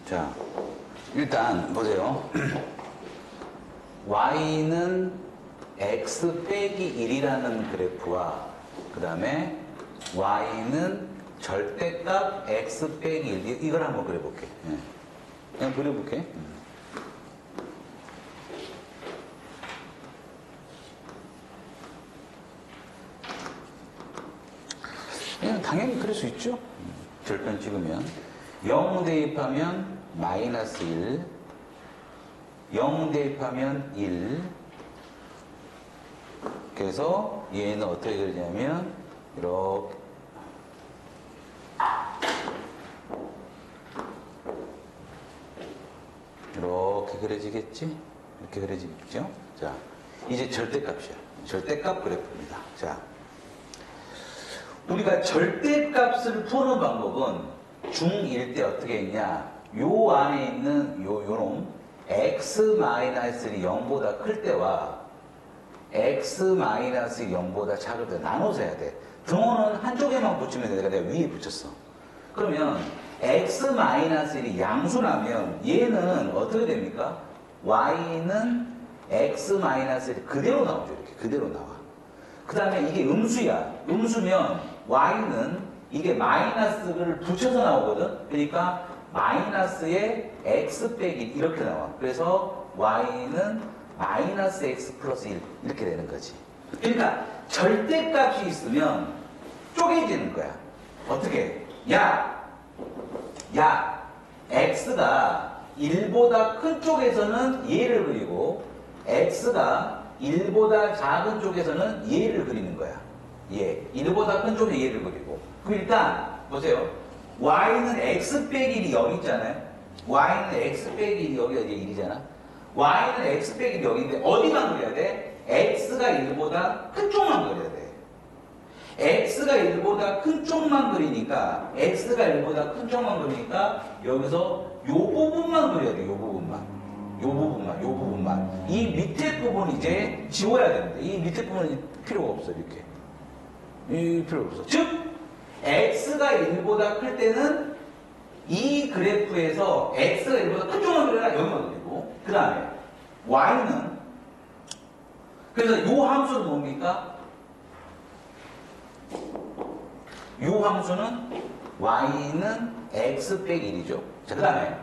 자, 일단 보세요. y는 x 빼기 1이라는 그래프와 그 다음에 y는 절대값 x 빼기 1 이걸 한번 그려볼게. 그냥 그려볼게. 그냥 당연히 그릴 수 있죠. 절편 찍으면 0 대입하면 마이너스 1, 0 대입하면 1. 그래서 얘는 어떻게 그리냐면 이렇게 그려지겠지? 이렇게 그려지겠죠? 자, 이제 절대값이야. 절대값 그래프입니다. 자, 우리가 절대값을 푸는 방법은 중1 때 어떻게 했냐? 요 안에 있는 요놈 x-1이 0보다 클 때와 x-0보다 작을 때 나눠서 해야 돼. 등호는 한쪽에만 붙이면 돼. 내가 위에 붙였어. 그러면 x-1이 양수라면 얘는 어떻게 됩니까? y는 x-1 그대로 나오죠. 이렇게 그대로 나와. 그 다음에 이게 음수야. 음수면 y는 이게 마이너스를 붙여서 나오거든. 그러니까 마이너스에 x 빼기 이렇게 나와. 그래서 y는 마이너스 x 플러스 1 이렇게 되는 거지. 그러니까 절대값이 있으면 쪼개지는 거야. 어떻게? 야, x가 1보다 큰 쪽에서는 얘를 그리고 x가 1보다 작은 쪽에서는 얘를 그리는 거야. 얘. 1보다 큰 쪽에 얘를 그리고. 그럼 일단 보세요. y는 x 빼기 1이 여기 있잖아요. y는 x 빼기 1이 여기가 이제 1이잖아. y는 x 빼기 1이 여기인데 어디만 그려야 돼? x가 1보다 큰 쪽만 그려야 돼. x가 1보다 큰 쪽만 그리니까 x가 1보다 큰 쪽만 그리니까 여기서 요 부분만 그려야 돼. 요 부분만. 이 밑에 부분 이제 지워야 됩니다. 이 밑에 부분은 필요가 없어. 이렇게. 이 필요 없어. 즉 x가 1보다 클 때는 이 그래프에서 x가 1보다 큰 쪽만 그려라. 여기만 그리고 그 다음에 y는 그래서 요 함수는 뭡니까? 요 함수는 y는 x 빼기 1이죠. 자, 그 다음에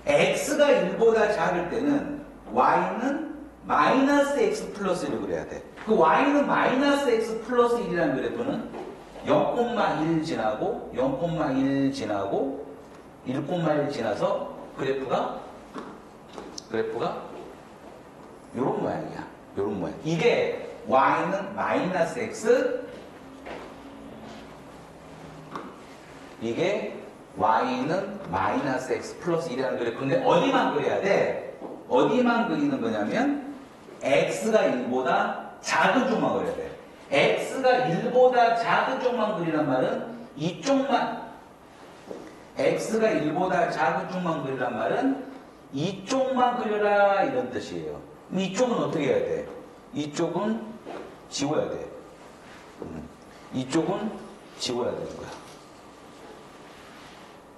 x가 1보다 작을 때는 y는 마이너스 x 플러스 1을 그려야 돼. 그 y는 마이너스 x 플러스 1이라는 그래프는 0,1 지나고 0,1 지나고 1,1 지나서 그래프가 요런 모양이야. 요런 모양. 이게 y는 마이너스 x, 이게 y는 마이너스 x 플러스 1이라는 그래프인데 어디만 그려야 돼? 어디만 그리는 거냐면 x가 1보다 작은 쪽만 그려야 돼. x가 1보다 작은 쪽만 그리란 말은 이쪽만, x가 1보다 작은 쪽만 그리란 말은 이쪽만 그려라 이런 뜻이에요. 이쪽은 어떻게 해야 돼? 이쪽은 지워야 돼. 이쪽은 지워야 되는 거야.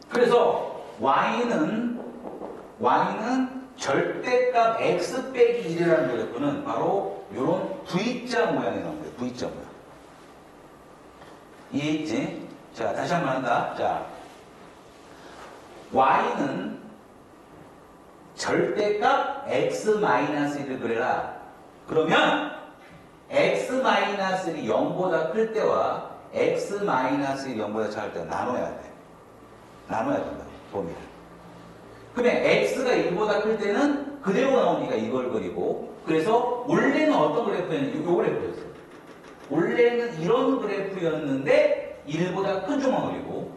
그래서 y는 절대값 x 빼기 1이라는 그래프는 바로 이런 V자 모양이 나온 거예요. V자 모양. 이해했지? 자, 다시 한번 한다. 자, y는 절대값 x-1을 그려라. 그러면 x-1이 0보다 클 때와 x-1이 0보다 작을 때 나눠야 돼. 나눠야 된다고, 범위를. 그러면 x가 1보다 클 때는 그대로 나오니까 이걸 그리고, 그래서 원래는 어떤 그래프였는지 요 그래프였어요. 원래는 이런 그래프였는데 1보다 큰 쪽만 그리고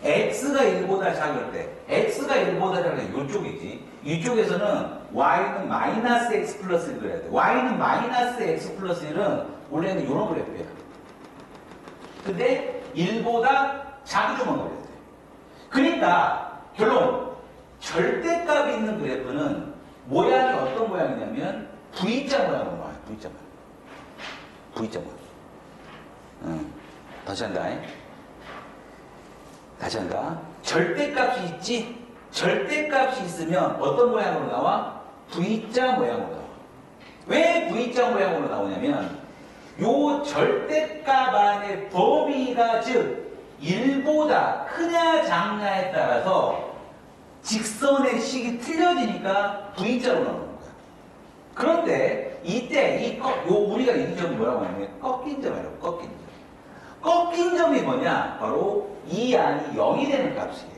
x가 1보다 작을 때, x가 1보다 작을 때 이쪽이지. 이쪽에서는 y는 마이너스 x 플러스 1을 그려야 돼. y는 마이너스 x 플러스 1은 원래는 이런 그래프야. 근데 1보다 작은 쪽만 그려야 돼. 그러니까 결론, 절대값이 있는 그래프는 모양이 어떤 모양이냐면 V자 모양으로 나와요. V자 모양. V자 모양. 다시 한다. 다시 한다. 절대값이 있지? 절대값이 있으면 어떤 모양으로 나와? V자 모양으로 나와. 왜 V자 모양으로 나오냐면 요 절대값 안에 범위가 즉 1보다 크냐 작냐에 따라서 직선의 식이 틀려지니까 V자로 나오는 거야. 그런데 이때 우리가 이 점이 뭐라고 하냐면 꺾인 점이라고. 꺾인 점. 꺾인 점이 뭐냐? 바로 이 안이 0이 되는 값이에요.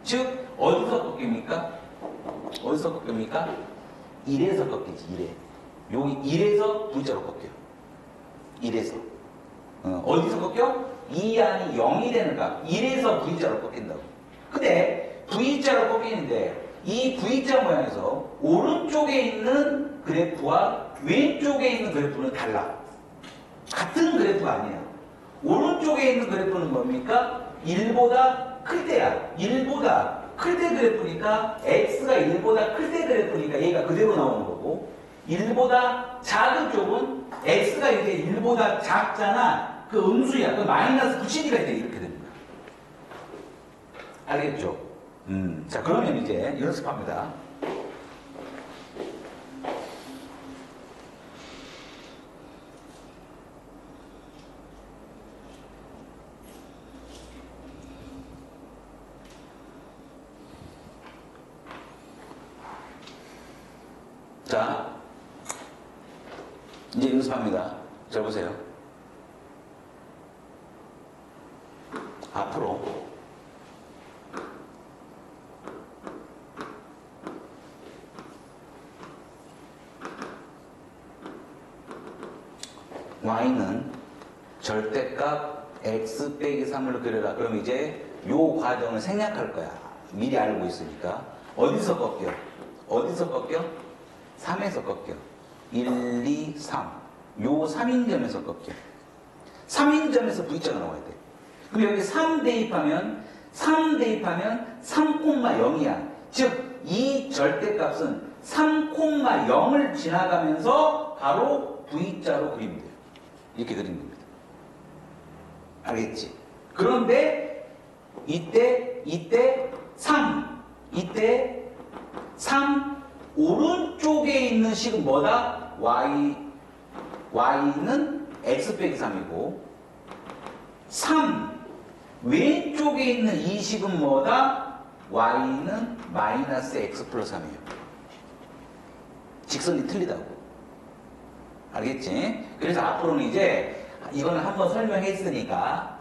즉 어디서 꺾입니까? 어디서 꺾입니까? 1에서 꺾이지. 1에. 여기 1에서 V자로 꺾여. 1에서. 어디서 꺾여? 이 안이 0이 되는 값. 1에서 V자로 꺾인다고. 근데 V자로 꺾이는데 이 V자 모양에서 오른쪽에 있는 그래프와 왼쪽에 있는 그래프는 달라. 같은 그래프가 아니야. 오른쪽에 있는 그래프는 뭡니까? 1보다 클 때야. 1보다 클 때 그래프니까 x가 1보다 클 때 그래프니까 얘가 그대로 나오는 거고 1보다 작은 쪽은 x가 이제 1보다 작잖아. 그 음수야. 그 마이너스 붙이니까 이제 이렇게 됩니다. 알겠죠? 자, 그러면 이제 연습합니다. 자, 이제 연습합니다. 잘 보세요. 앞으로 y는 절대값 x 빼기 3을 그려라. 그럼 이제 요 과정을 생략할 거야. 미리 알고 있으니까. 어디서 꺾여? 어디서 꺾여? 3에서 꺾여. 1, 2, 3. 요 3인점에서 꺾여. 3인점에서 V자가 나와야 돼. 그럼 여기 3 대입하면 3,0이야. 즉, 이 절대값은 3,0을 지나가면서 바로 V자로 그리면 돼요. 이렇게 그리는 겁니다. 알겠지? 그런데 이때 3 오른쪽에 있는 식은 뭐다? y는 x 빼기 3이고 3 왼쪽에 있는 이 식은 뭐다? y는 마이너스 x 플러스 3이에요. 직선이 틀리다고. 알겠지? 그래서 앞으로는 이제 이거는 한번 설명했으니까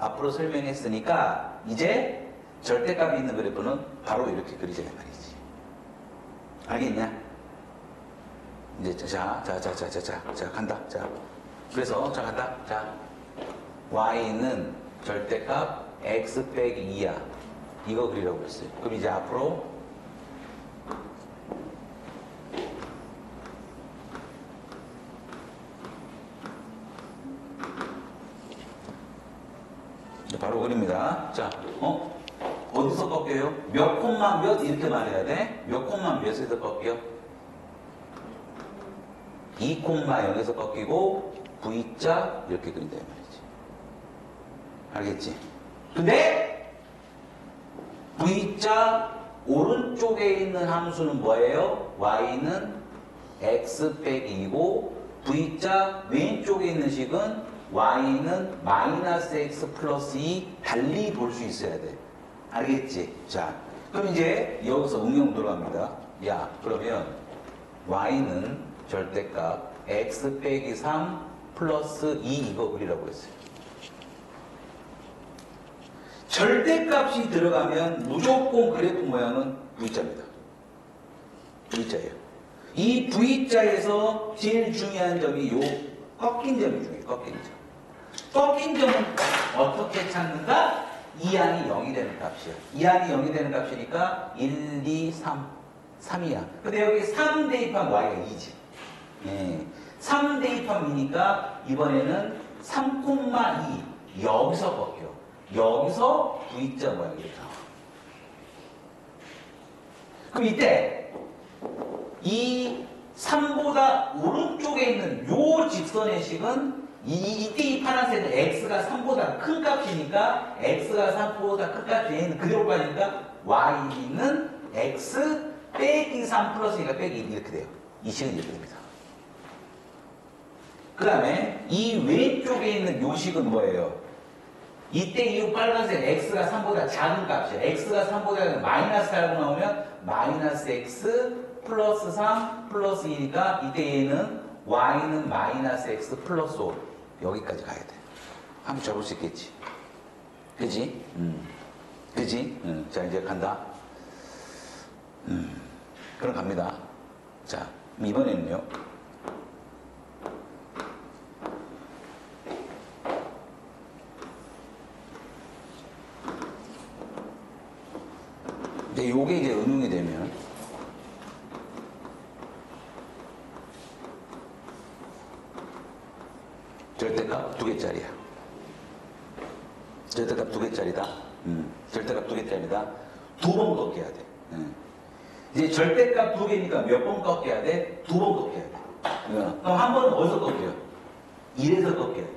이제 절대값이 있는 그래프는 바로 이렇게 그리자 말이지. 알겠냐? 이제 자 간다. 자, 그래서 자 간다. 자, y는 절대값 x 빼기 2야. 이거 그리라고 했어요. 그럼 이제 앞으로 바로 그립니다. 자, 어디서 꺾여요? 몇 콤마 몇 이렇게 말해야 돼. 몇 콤마 몇에서 꺾여? 2,0에서 꺾이고 V자 이렇게 그린다 이 말이지. 알겠지? 근데 V자 오른쪽에 있는 함수는 뭐예요? y는 x 빼기 2고 V자 왼쪽에 있는 식은 y는 마이너스 x 플러스 2 달리 볼 수 있어야 돼. 알겠지? 자, 그럼 이제 여기서 응용 들어갑니다. 야, 그러면 y는 절대값 x 빼기 3 플러스 2 이거 그리라고 했어요. 절대값이 들어가면 무조건 그래프 모양은 V자입니다. V자예요. 이 V자에서 제일 중요한 점이 요 꺾인 점이 중요해요. 꺾인 점. 꺾인 점은 어떻게 찾는가? 이 안이 0이 되는 값이야. 이 안이 0이 되는 값이니까 1, 2, 3. 3이야. 근데 여기 3 대입하면 y가 2지. 예. 3 대입하면 2니까 이번에는 3,2 여기서 꺾여. 여기서 V자 모양이 이렇게 나와. 그럼 이때 이 3보다 오른쪽에 있는 요 직선의 식은 이때 이 파란색은 x가 3보다 큰 값이니까 x가 3보다 큰 값이 얘는 그대로 빠지니까 y는 x 빼기 3 플러스니까 빼기 1 이렇게 돼요. 이 식은 이렇게 됩니다. 그 다음에 이 왼쪽에 있는 요 식은 뭐예요? 이때 이 빨간색 x가 3보다 작은 값이에요. x가 3보다 마이너스 4라고 나오면 마이너스 x 플러스 3 플러스 2니까 이때 얘는 y는 마이너스 x 플러스 5 여기까지 가야 돼. 한번 잡을 수 있겠지. 그지? 그지? 자 이제 간다. 그럼 갑니다. 자 이번에는요. 이제 요게 이제 응용이 되면 절대값 2개짜리야. 절대값 2개짜리다. 절대값 2개짜리다. 2번 꺾여야 돼. 이제 절대값 2개니까 몇 번 꺾여야 돼? 2번 꺾여야 돼. 그럼 한 번은 어디서 꺾여? 1에서 꺾여야 돼.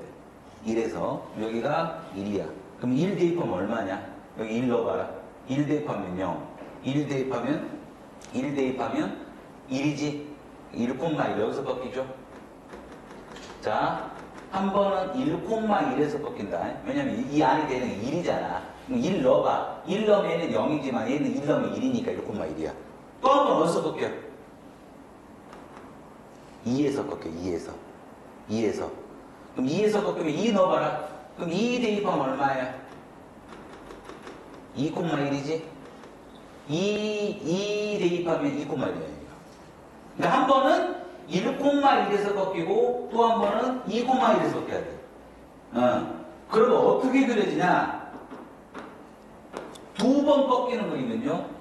1에서 여기가 1이야. 그럼 1 대입하면 얼마냐? 여기 1 넣어봐라. 1 대입하면 0. 1 대입하면 1이지. 1,1 여기서 꺾이죠. 자, 한 번은 1,1에서 꺾인다. 왜냐면 이 안에 되는 게 1이잖아. 1 넣어봐. 1 넣으면 얘는 0이지만 얘는 1 넣으면 1이니까 1,1이야. 또 한 번 어디서 꺾여? 2에서 꺾여. 2에서. 그럼 2에서 꺾이면 2 넣어봐라. 그럼 2 대입하면 얼마야? 2,1이지? 2 대입하면 2,1이야. 그러니까 한 번은 1,1에서 꺾이고 또 한 번은 2,1에서 꺾여야 돼. 그러면 어떻게 그려지냐? 2번 꺾이는 그림은요.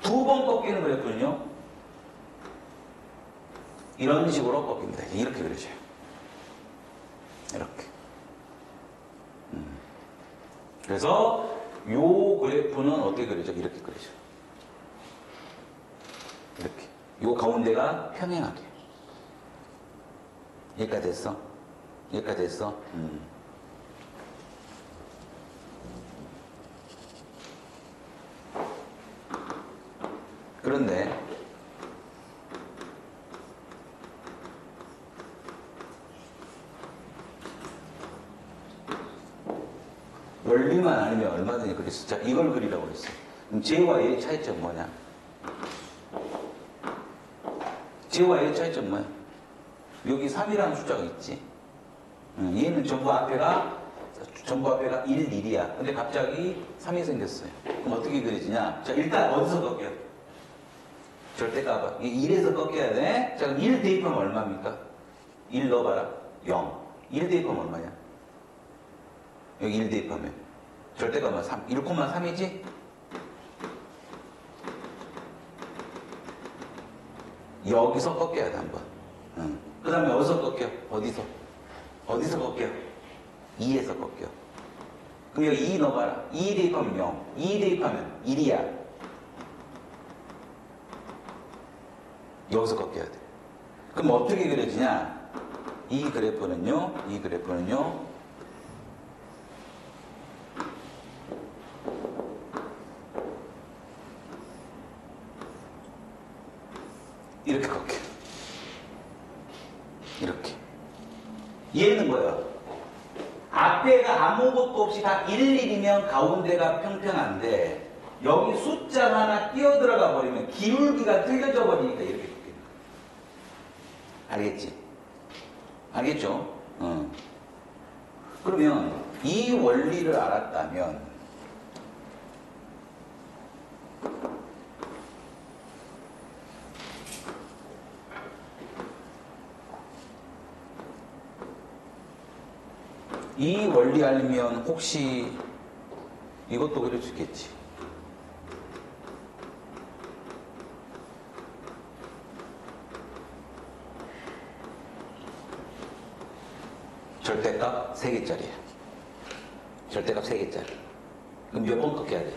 두 번 꺾이는 그랬거든요. 이런 식으로 꺾입니다. 이렇게 그려져요. 이렇게. 그래서 요 그래프는 어떻게 그려져? 이렇게 그려져. 이렇게. 요 가운데가 평행하게. 여기까지 됐어? 여기까지 됐어? 그런데 원리만 아니면 얼마든지 그랬어. 자, 이걸 그리라고 그랬어. 그럼 J와 A의 차이점 뭐냐? J와 A의 차이점 뭐야? 여기 3이라는 숫자가 있지. 얘는 전부 앞에가 1, 1이야. 근데 갑자기 3이 생겼어요. 그럼 어떻게 그려지냐? 자, 일단 어디서 꺾여? 절대값은 1에서 꺾여야 돼. 자, 그럼 1 대입하면 얼마입니까? 1 넣어봐라. 0. 1 대입하면 얼마냐? 여기 1 대입하면 절대값은 3. 1,3이지? 여기서 꺾여야 돼, 한번. 그 다음에 어디서 꺾여? 어디서 꺾여? 2에서 꺾여. 그럼 여기 2 넣어봐라. 2 대입하면 0. 2 대입하면 1이야. 여기서 꺾여야 돼. 그럼 어떻게 그려지냐? 이 그래프는요. 이렇게 꺾여. 이렇게. 얘는 뭐야? 앞에가 아무것도 없이 다 1, 1이면 가운데가 평평한데 여기 숫자가 하나 끼어들어가 버리면 기울기가 틀려져 버리니까 이렇게 꺾여. 알겠지? 알겠죠? 그러면 이 원리를 알았다면 이 원리 알면 혹시 이것도 그릴 수 있겠지. 절대값 3개짜리야. 절대값 3개짜리. 그럼 몇 번 꺾여야 돼?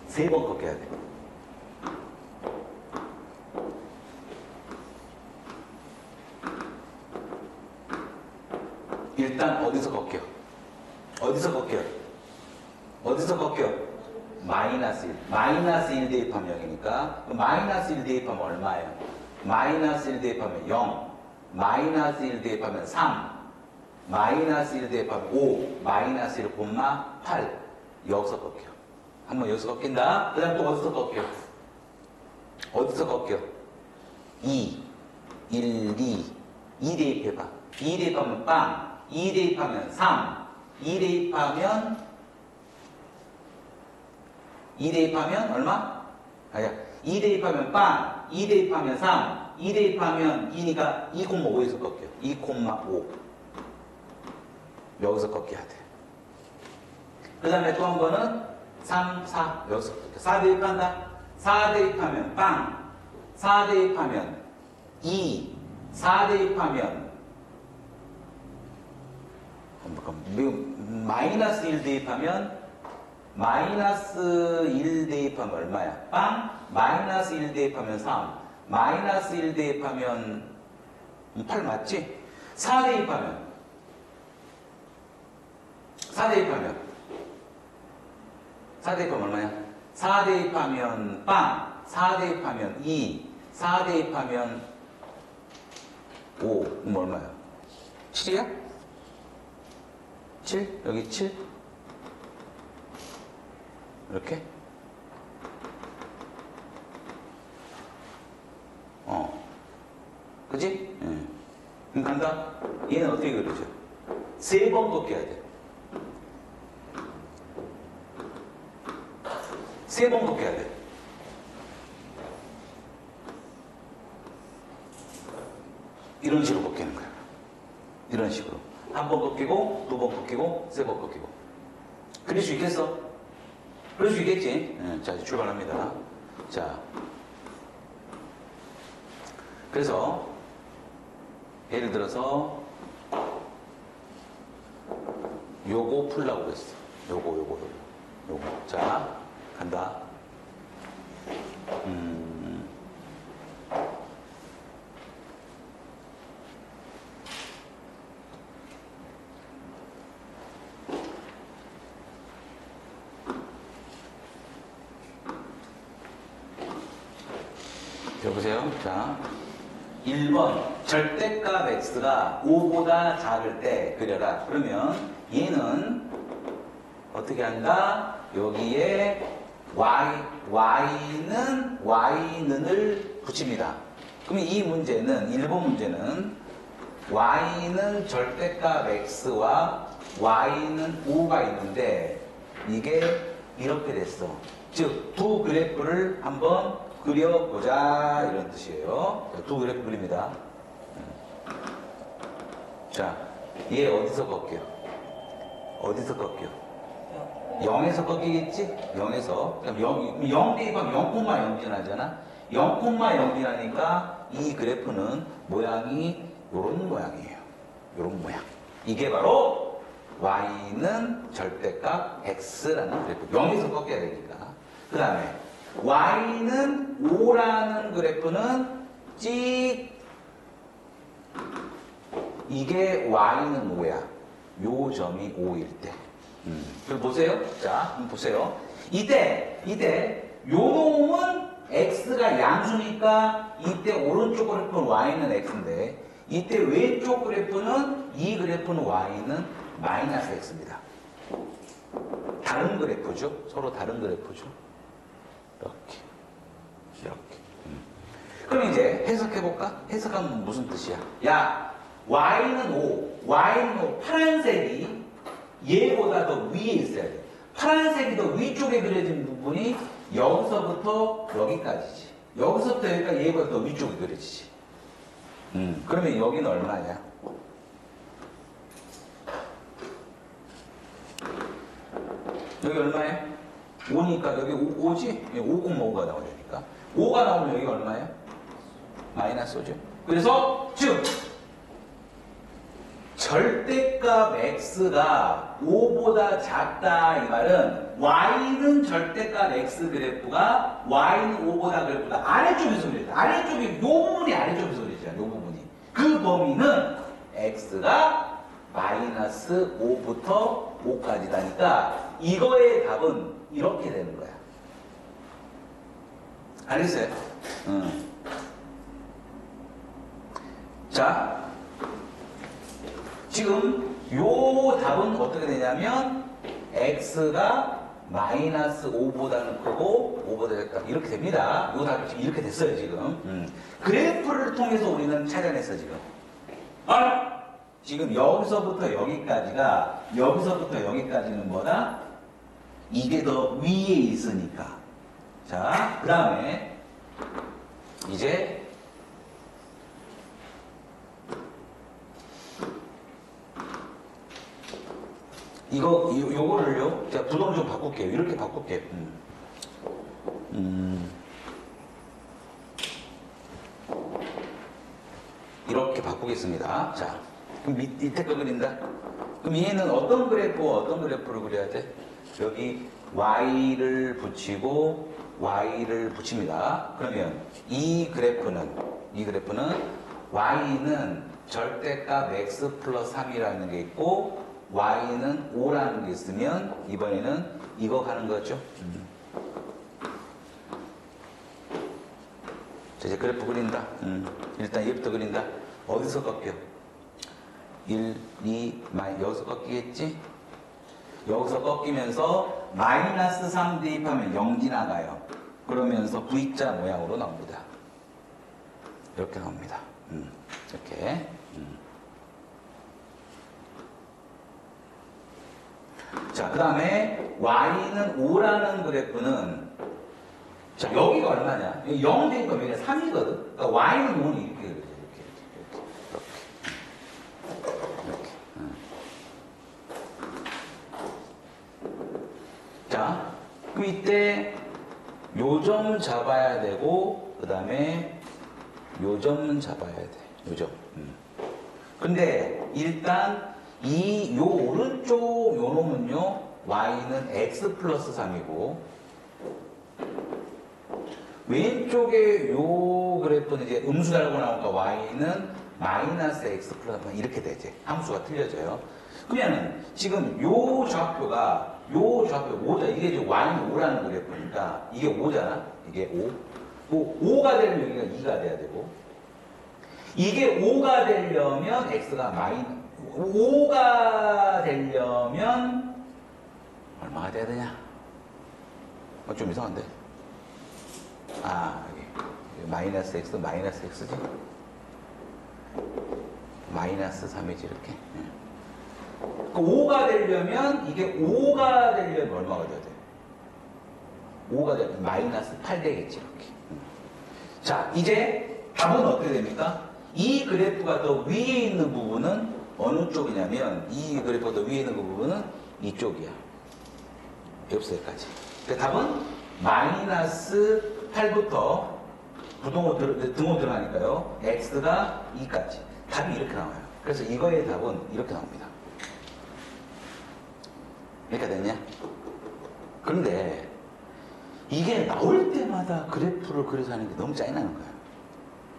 3번 꺾여야 돼. 일단 어디서 꺾여? 어디서 꺾여? 어디서 꺾여? 마이너스 1. 마이너스 1 대입하면 0이니까 마이너스 1 대입하면 얼마예요? 마이너스 1 대입하면 0. 마이너스 1 대입하면 3. 마이너스 1 대입하면 5. 마이너스 1, 8. 여기서 꺾여. 한번 여기서 꺾인다. 그 다음 또 어디서 꺾여? 어디서 꺾여? 2. 1, 2. 2 대입해봐. 2 대입하면 빵. 2 대입하면 3. 2 대입하면 얼마? 아야. 2 대입하면 빵. 2 대입하면 3. 2 대입하면 2니까 2,5에서 꺾여. 2,5. 여기서 꺾여야 돼. 그 다음에 또 한 번은 3, 4. 여기서 꺾여. 4 대입한다. 4 대입하면 빵. 4 대입하면 2. 4 대입하면 마이너스 1 대입하면 마이너스 1 대입하면 얼마야? 빵? 마이너스 1 대입하면 3. 마이너스 1 대입하면 8 맞지? 4 대입하면 4 대입하면 얼마야? 4 대입하면 빵. 4 대입하면 2. 4 대입하면 5. 그럼 얼마야? 7이야? 7? 여기 7? 이렇게? 그지? 예. 그럼 간다. 얘는 어떻게 그리죠? 3번 꺾여야 돼. 3번 꺾여야 돼. 이런 식으로 꺾이는 거야. 이런 식으로. 한 번 꺾이고, 2번 꺾이고, 3번 꺾이고. 그릴 수 있겠어? 그럴 수 있겠지? 네, 자, 이제 출발합니다. 자. 그래서, 예를 들어서, 요거 풀라고 그랬어. 요거. 자, 간다. 여보세요? 자, 1번 절대값 x가 5보다 작을 때 그려라. 그러면 얘는 어떻게 한다? 여기에 y는을 붙입니다. 그러면 이 문제는 1번 문제는 y는 절대값 x와 y는 5가 있는데 이게 이렇게 됐어. 즉 두 그래프를 한번 그려보자 이런 뜻이에요. 두 그래프 그립니다. 자, 얘 어디서 꺾여? 어디서 꺾여? 0에서 꺾이겠지? 0에서. 그럼 0 대입하면 0,0 지나잖아? 0,0 지나니까 이 그래프는 모양이 요런 모양이에요. 요런 모양. 이게 바로 y는 절대값 x라는 그래프. 0에서 꺾여야 되니까. 그 다음에 y는 5라는 그래프는 찍 이게 y는 5야. 요 점이 5일 때. 그럼 보세요. 자, 한번 보세요. 이때 요 놈은 x가 양수니까 이때 오른쪽 그래프는 y는 x인데 이때 왼쪽 그래프는 이 그래프는 y는 마이너스 x입니다. 다른 그래프죠. 서로 다른 그래프죠. 이렇게. 그럼 이제 해석해볼까? 해석하면 무슨 뜻이야? 야, y는 5. 파란색이 얘보다 더 위에 있어야 돼. 파란색이 더 위쪽에 그려진 부분이 여기서부터 여기까지지. 여기서부터 여기까지 얘보다 더 위쪽에 그려지지. 그러면 여기는 얼마냐? 여기 얼마야? 5니까 여기 5지? 5,5가 나와야 되니까. 5가 나오면 여기 얼마야? 마이너스 5죠. 그래서 즉 절대값 x가 5보다 작다 이 말은 y는 절대값 x 그래프가 y는 5보다 그래프가 아래쪽에서 그려져. 아래쪽에 요 부분이 아래쪽에서 그려져. 요 부분이. 그 범위는 x가 마이너스 마이너스 5부터 5까지다니까 이거의 답은 이렇게 되는 거야. 알겠어요? 자, 지금 요 답은 어떻게 되냐면 x가 마이너스 5보다는 크고 5보다 작다 이렇게 됩니다. 요 답이 지금 이렇게 됐어요 지금. 그래프를 통해서 우리는 찾아냈어 지금. 지금 여기서부터 여기까지는 뭐다? 이게 더 위에 있으니까. 자, 그 다음에 이제 요거를요, 제가 부동 좀 바꿀게요. 이렇게 바꿀게요. 이렇게 바꾸겠습니다. 자, 그럼 밑에 거 그린다. 그럼 얘는 어떤 그래프와 어떤 그래프를 그려야 돼? 여기 y를 붙이고 y를 붙입니다. 그러면 이 그래프는 y는 절대값 x 플러스 3이라는 게 있고 y는 5라는 게 있으면 이번에는 이거 가는 거죠. 자, 이제 그래프 그린다. 일단 얘부터 그린다. 어디서 꺾여? 1, 2, 여기서 꺾이겠지? 여기서 꺾이면서 마이너스 3 대입하면 0 지나가요. 그러면서 V자 모양으로 나옵니다. 이렇게 나옵니다. 이렇게. 자, 그 다음에 y는 5라는 그래프는 자, 여기가 얼마냐? 0 대입하면 여기가 3이거든? 그러니까 y는 5는 이렇게 자, 그럼 이때 요점 잡아야 되고 그 다음에 요점 잡아야 돼. 요점. 근데 일단 요 오른쪽 요 놈은요 y는 x 플러스 3이고 왼쪽에 요 그래프는 이제 음수 달고 나오니까 y는 마이너스 x 플러스 3 이렇게 되지. 함수가 틀려져요. 그러면은 지금 요 좌표가 5자. 이게 지금 y는 5라는 그래프니까 이게 5잖아. 이게 5. 5가 되려면 여기가 2가 돼야 되고 이게 5가 되려면 x가 5가 되려면 얼마가 돼야 되냐? 좀 이상한데? 여기 마이너스 x, 마이너스 x지? 마이너스 3이지 이렇게. 그 5가 되려면 이게 5가 되려면 얼마가 돼야 돼? 5가 되면 마이너스 8 되겠지 이렇게. 자, 이제 답은 어떻게 됩니까? 이 그래프가 더 위에 있는 부분은 어느 쪽이냐면 이 그래프가 더 위에 있는 부분은 이쪽이야. 옆세까지. 그 답은 마이너스 8부터 등호 들어가니까요. x가 2까지. 답이 이렇게 나와요. 그래서 이거의 답은 이렇게 나옵니다. 이렇게 됐냐? 그런데 이게 나올 때마다 그래프를 그려서 하는 게 너무 짜증나는 거야.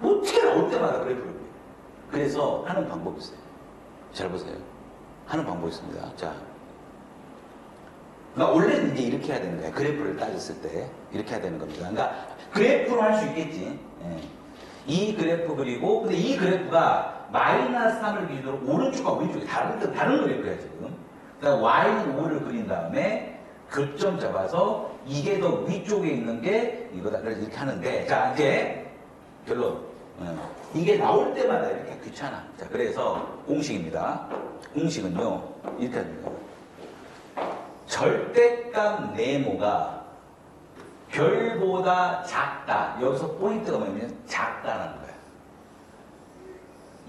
어떻게 나올 때마다 그래프를 그려? 그래서 하는 방법이 있어요. 잘 보세요. 하는 방법이 있습니다. 자, 그러니까 원래는 이제 이렇게 해야 되는 거야. 그래프를 따졌을 때 이렇게 해야 되는 겁니다. 그러니까 그래프로 할 수 있겠지. 이 그래프 그리고 근데 이 그래프가 마이너스 3을 기준으로 오른쪽과 왼쪽이 다른 그래프야 지금. 그러니까 y는 5를 그린 다음에 교점 잡아서 이게 더 위쪽에 있는 게 이거다. 그래서 이렇게 하는데 자 이제 결론. 이게 나올 때마다 이렇게 귀찮아. 자 그래서 공식입니다. 공식은요 이렇게 합니다. 절대값 네모가 별보다 작다. 여기서 포인트가 뭐냐면 작다라는 거야.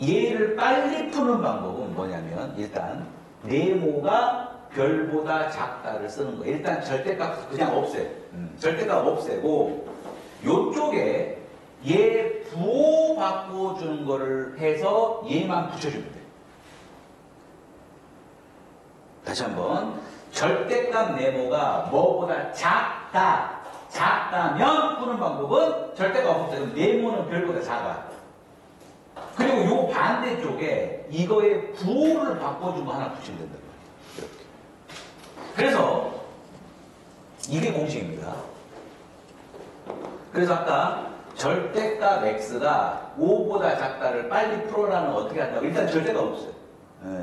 얘를 빨리 푸는 방법은 뭐냐면 일단 네모가 별보다 작다를 쓰는 거야. 일단 절대값 그냥 없애. 절대값 없애고 요쪽에 얘 부호 바꿔주는 거를 해서 얘만 붙여주면 돼. 다시 한번 절대값 네모가 뭐보다 작다면 푸는 방법은 절대값 없애. 네모는 별보다 작아. 그리고 요 반대쪽에 이거의 부호를 바꿔준 거 하나 붙이면 된단 말이에요. 이렇게. 그래서 이게 공식입니다. 그래서 아까 절대값 x가 5보다 작다를 빨리 풀어라는 어떻게 한다고? 일단 절대값 없어요.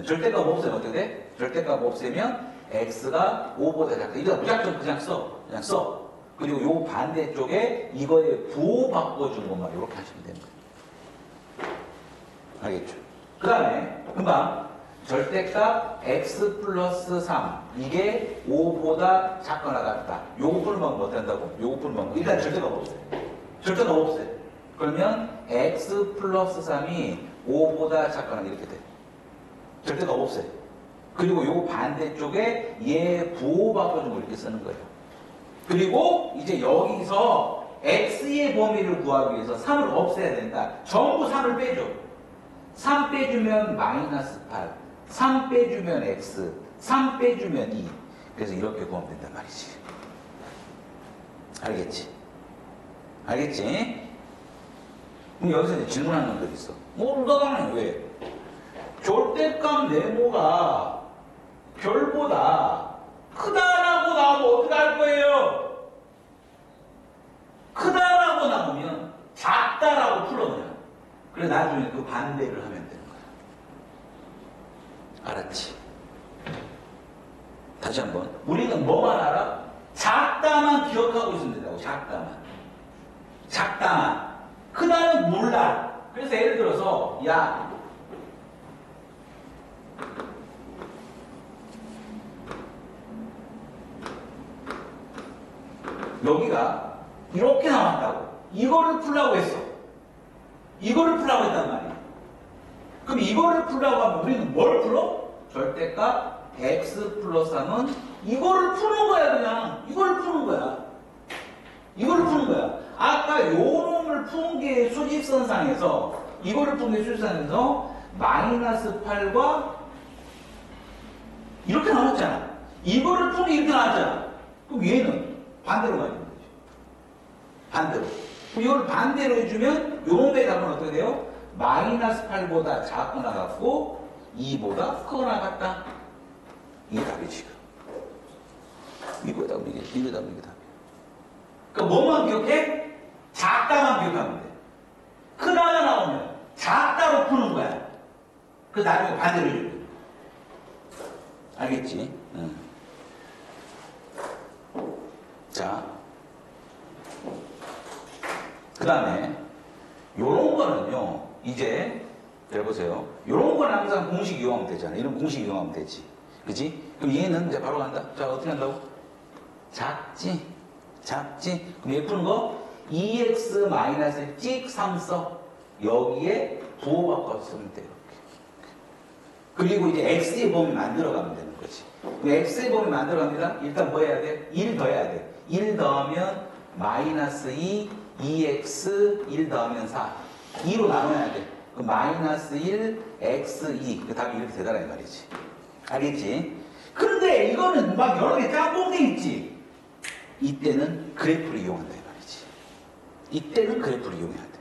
절대값 없으면 어떻게 돼? 절대값 없애면 x가 5보다 작다. 이거 무작정 그냥 써. 그냥 써. 그리고 요 반대쪽에 이거에 부호 바꿔준 것만 이렇게 하시면 됩니다. 알겠죠? 그 다음에 금방 절대값 x 플러스 3 이게 5보다 작거나 같다. 요거 푸는 방법 어떻게 한다고? 요거 푸는 방법 일단 절대값 없어요. 절대값 없어요. 그러면 x 플러스 3이 5보다 작거나 이렇게 돼. 절대값 없어요. 그리고 요 반대쪽에 얘 부호 바꿔준 거 이렇게 쓰는 거예요. 그리고 이제 여기서 x의 범위를 구하기 위해서 3을 없애야 된다. 전부 3을 빼줘. 3 빼주면 마이너스 8, 3 빼주면 x, 3 빼주면 2. 그래서 이렇게 구하면 된단 말이지. 알겠지? 알겠지? 그럼 여기서 이제 질문하는 놈들 있어. 너는 왜? 절대값 네모가 별보다 크다라고 나오면 어떻게 할 거예요? 크다라고 나오면 작다라고 풀어 그냥. 그래 나중에 그 반대를 하면 되는 거야. 알았지? 다시 한번. 우리는 뭐만 알아? 작다만 기억하고 있으면 된다고. 작다만. 작다만. 크다는 몰라. 그래서 예를 들어서 야 여기가 이렇게 나왔다고. 이거를 풀라고 했어. 이거를 풀라고 했단 말이야. 그럼 이거를 풀라고 하면 우리는 뭘 풀어? 절대값 x 플러스 3은 이거를 푸는 거야 그냥. 이거를 푸는 거야. 이거를 푸는 거야. 아까 요 놈을 푼 게 수직선상에서 이거를 푼 게 수직선상에서 마이너스 8과 이렇게 나왔잖아. 이거를 푼 게 이렇게 나왔잖아. 그럼 얘는 반대로 가야 되는 거죠. 반대로. 그럼 이걸 반대로 해주면 요놈의 답은 어떻게 돼요? 마이너스 8보다 작거나 같고 2보다 크거나 같다. 이게 답이 지금. 이거 답은 이게 답이야. 그러니까 뭐만 기억해? 작다만 기억하면 돼. 크다가 나오면 작다로 푸는 거야. 그 나중에 반대로 해줘야 돼. 알겠지? 응. 자, 그 다음에 요런 거는요 이제 잘 보세요. 요런 건 항상 공식 이용하면 되잖아. 이런 공식 이용하면 되지. 그치? 그럼 얘는 이제 바로 간다. 자, 어떻게 한다고? 작지? 작지? 그럼 얘 푸는 거 2x 찍 3 써. 여기에 부호 바꿔 쓰면 돼. 이렇게. 그리고 이제 x의 범위 만들어가면 되는 거지. 그럼 x의 범위 만들어갑니다. 일단 뭐 해야 돼? 1 더해야 돼. 1 더하면 마이너스 2, 2x, 1 더하면 4. 2로 나눠야 돼. 그럼 마이너스 1, x2. 그 답이 이렇게 되더라 이 말이지. 알겠지? 근데 이거는 막 여러 개 짬뽕돼 있지. 이때는 그래프를 이용한다 이 말이지. 이때는 그래프를 이용해야 돼.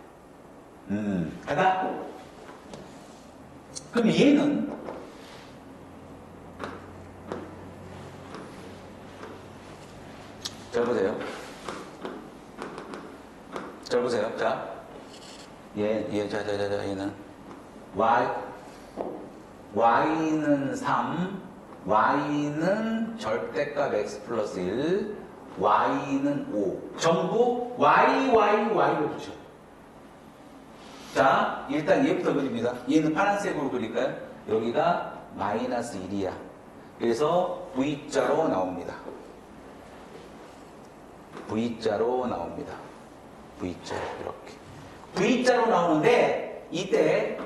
가자. 그럼 얘는 잘 보세요. 잘 보세요. 자, 얘는 y는 3, y는 절대값 x 플러스 1, y는 5. 전부 y를 붙여. 자, 일단 얘부터 그립니다. 얘는 파란색으로 그릴까요? 여기가 마이너스 1이야. 그래서 V자로 나옵니다. V자로 나옵니다. V자 이렇게. V자로 나오는데 이때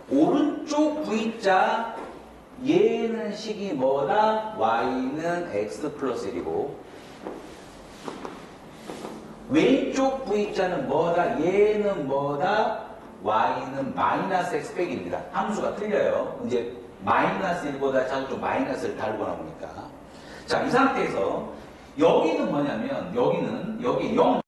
오른쪽 V자 얘는 식이 뭐다? y는 x 플러스 1이고 왼쪽 V자는 뭐다? 얘는 뭐다? y는 마이너스 x 빼기 1입니다. 함수가 틀려요. 이제 마이너스 1보다 자꾸 마이너스를 달고 나오니까. 자, 이 상태에서 여기는 뭐냐면 여기 0